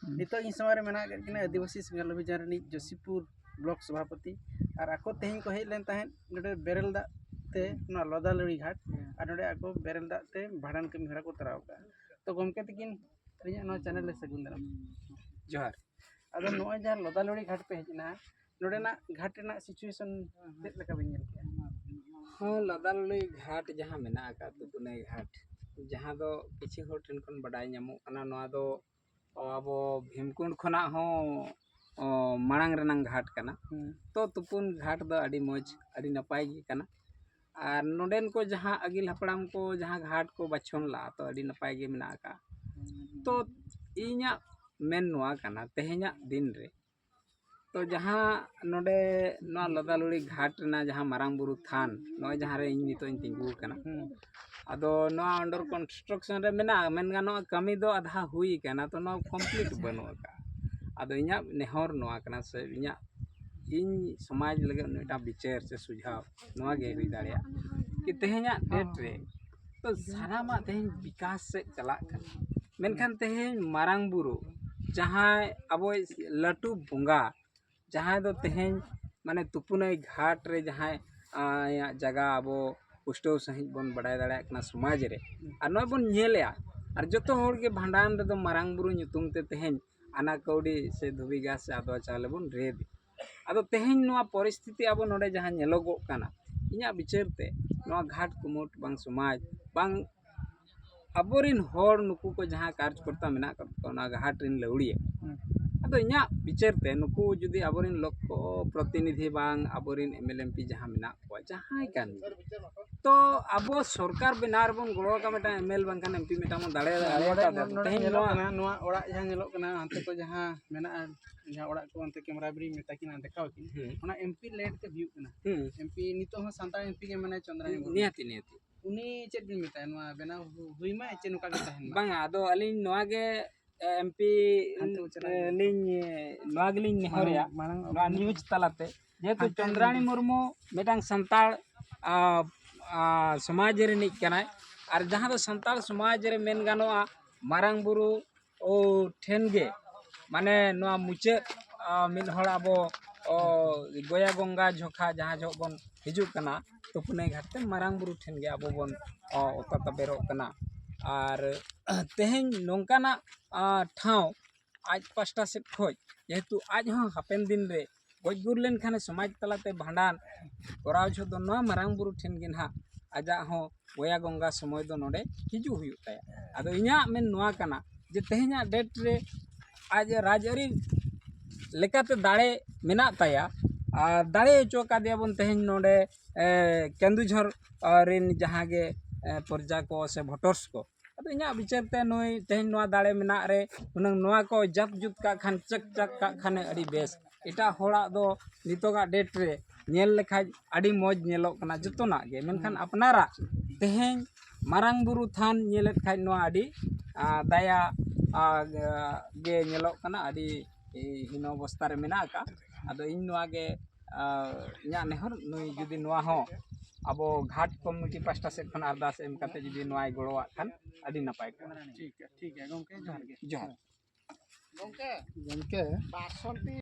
नितो इन समय मेना किना आदिवासी संगठन अभियान रनी जोशीपुर ब्लॉक सभापति और आको तेहन को हेज लेन तहन नोडे बेरल दा ते ना लदालड़ी घाट और नोडे आको बेरल दा ते भाड़ान कमी हरा को तराव का तो गमके तकिन रिया नो चैनल ले सगुन दाराम जोहार अदो नोय जहां लदालड़ी घाट पे हेजना नोडे ना घाट ना सिचुएशन चेक लका बिन नेल के हाँ लदालड़ी घाट जहाँ मेना का तुतुने घाट जहाँ दो किछि होर ठेन खन बडाय ᱧᱟᱢᱚᱜ ᱠᱟᱱᱟ ᱱᱚᱣᱟ ᱫᱚ ᱟᱵᱚ ᱵᱷᱤᱢᱠᱩᱸᱰ ᱠᱷᱚᱱᱟᱜ ᱦᱚᱸ ᱢᱟᱲᱟᱝ ᱨᱮᱱᱟᱝ घाट ᱠᱟᱱᱟ तो तुपुन घाट दो अड़ी मौज अड़ी नपाय गी कना और नोडेन को जहाँ अगिल हपड़ाम को जहाँ घाट को बछन ला तो अड़ी नपाय गे मेना का तो इña मेन नोआ कना तेहेña दिन रे तो जहाँ नोडे नोआ लदालड़ी घाट ना जहाँ मारांग बुरु थान नोय जहाँ रे नितो इन तिंगु कना अदो नोआ अंडर कंस्ट्रक्शन रे मेना मेन गानो कमी दो आधा हुई कना तो नोआ कंप्लीट बनो का अदो इña नेहर नोआ कना से इña इन समाज लगे नेटा विचार से सुझाव नोआ गे हुई दाड़िया कि तेहेña डेट रे तो सारामा तेहेñ विकास से चला कना मेनखान तेहेñ मारांग बुरु जहाँ अब लटू बोंगा जहाँ दो तेहेñ माने तुपुनई घाट रे जहाँ जगह अब पुष्टो सहित बन बड़ाय दाड़ा कना समाज रे और नोय बन नेलया और जतो होड़ के भांडान रे दो मारांग बुरु nyutum ते तेहेñ आना कौड़ी से धुबी गास से आदवा चाले बन रेद अदो तेहेñ नोआ परिस्थिति अब नोडे जहाँ नेलोगो कना इña विचार ते नोआ घाट कुमुट बांग समाज बांग अबोरिन होड़ नुकु को जहाँ कार्यकर्ता मेना का घाट रिन लौड़िए अदो इña विचार ते नुकु जुदी अबोरिन लोक को प्रतिनिधि बांग अबोरिन एमएलएमपी जहाँ मेना को जहाँ कान तो अब सरकार बेनार बन गड़ो का मेटा एमएल बांगखान एमपी मेटा मन दाड़े तेहेñ नोआ ओड़ा जहाँ नेलो कना हांते को जहाँ मेना जहाँ ओड़ा को अंते कैमरा ब्री मेता किना देखाव कि ओना एमपी लेट के व्यू कना एमपी नितो हो सांता एमपी के मेना चंद्रानी नियति उनी चेक बिन मेता नोआ बेना हुई मा चे नुका के तहन बांग आदो अलिन नोआ गे एमपी लिन नोआ गेलिन नेहरिया नोआ न्यूज तलाते जेतु चंद्रानी मुर्मू मेटांग संताल समाज रे निक कनाय और जहाँ दो संताल समाज रे मेन गानोआ मारांग बुरु ओ ठेन गे माने नोआ मुचे मिन हड़ आबो गोया गंगा झोखा जहाँ जो बन हिजु कना तुपुने घाटते मारांग बुरु ठेन गे आबो बन ओता तबेरो कना और तेहेñ नोंकाना ठाव आज पास्टा सेट खोज जेहेतु आज हाँ हापेन दिन रे गजगुर लेन खाने समाज तलाते भांडान कराव छो दो नोआ मारांग बुरु ठेन गे ना आजा हो गोया गंगा समय दो नोडे हिजु हुयु ताया आदो इña मेन नोआ कना जे तेहेña डेट रे आज राजआरी लेकाते दाड़े मेना ताया दाड़े चो कादिया बन तेहेñ नोडे केंदुझर रिन जहाँ गे प्रजा को से भोटर्स को अदो इña विचार ते नोय तेहेñ नोआ दाड़े मेना रे उनंग नोआ को जप जुत का खान चक चक का खाने अड़ी बेस एटा होड़ा दो नितोगा डेट रे नेल लेखाज अड़ी मौज नेलो कना जतोना गे मेनखान अपनारा तेहेñ मारांग बुरु थान नेलेत खाज नोआ अड़ी दाया गे नेलो कना अड़ी हिनो अवस्था रे मेना का अदो इन नोआ गे इña नेहर नुई जुदी नोआ हो अब घाट कम्युनिटी पास्टा से खन अरदास एम काते जुदी नोआय गड़ोआ खान अड़ी नपाय का ठीक है गमके जोहार गे जोहार गमके 62